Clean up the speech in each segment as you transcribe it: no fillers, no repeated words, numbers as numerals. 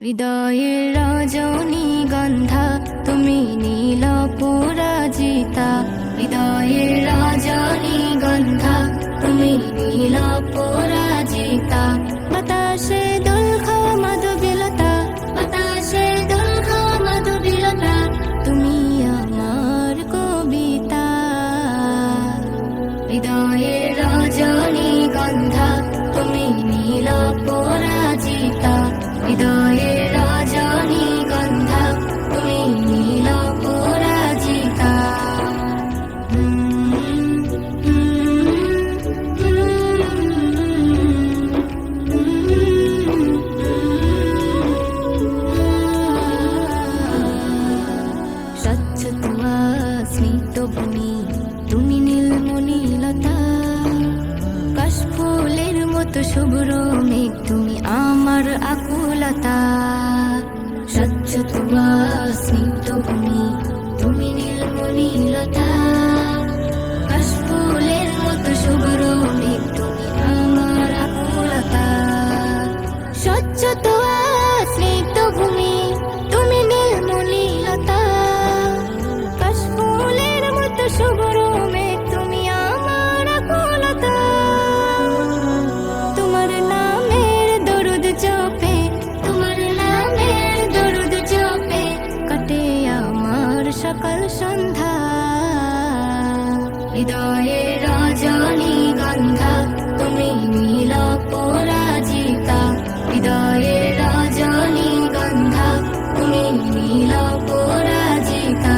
হৃদয়ের রজনীগন্ধা তুমি নীল পরাজিতা। হৃদয়ের রজনীগন্ধা তুমি নীল পরাজিতা। বাতাসে দোল খাওয়া মাধবীলতা, বাতাসে দোল খাওয়া মাধবীলতা, তুমি আমার কবিতা। হৃদয়ের রজনীগন্ধা তুমি নীল পরাজিতা। হৃদয়ের রজনীগন্ধা তুমি নীল পরাজিতা। স্বচ্ছ তুয়া স্মিত ভূমি তুমি নীলমণিলতা। কাশফুলের মতো শুভ্র মেঘ তুমি আমার আকুলতা। স্বচ্ছ তুয়া স্নিগ্ধ ভূমি তুমি নীলমণিলতা। কাশফুলের মতো শুভ্র মেঘ তুমি আমার আকুলতা। স্বচ্ছ তুয়া স্নিগ্ধ ভূমি তুমি নীলমণিলতা। কাশফুলের মতো শুভ্র মেঘ তুমি আমার আকুলতা। তোমার নামের দরুদ জপে, তোমার নামের দরুদ জপে কাটে আমার সকাল সন্ধ্যা। হৃদয়ের রজনীগন্ধা তুমি নীল পরাজিতা। হৃদয়ের রজনীগন্ধা তুমি নীল পরাজিতা।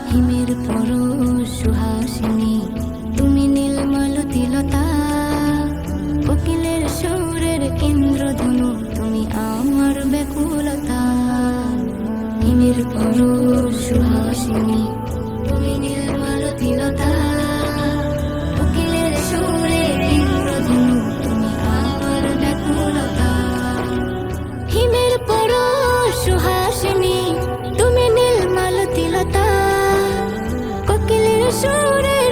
হিমের পরশ সুহাসিনী তুমি নীলমালতিলতা। কোকিলের সুরের ইন্দ্রধনু তুমি আমার ব্যাকুলতা। হিমের পরশ সুহাসিনী তুমি নীলমালতিলতা। কোকিলের সুরের ইন্দ্রধনু তুমি আমার ব্যাকুলতা। হিমের পরশ সুহাসিনী তুমি নীলমালতিলতা। কোকিলের সুরের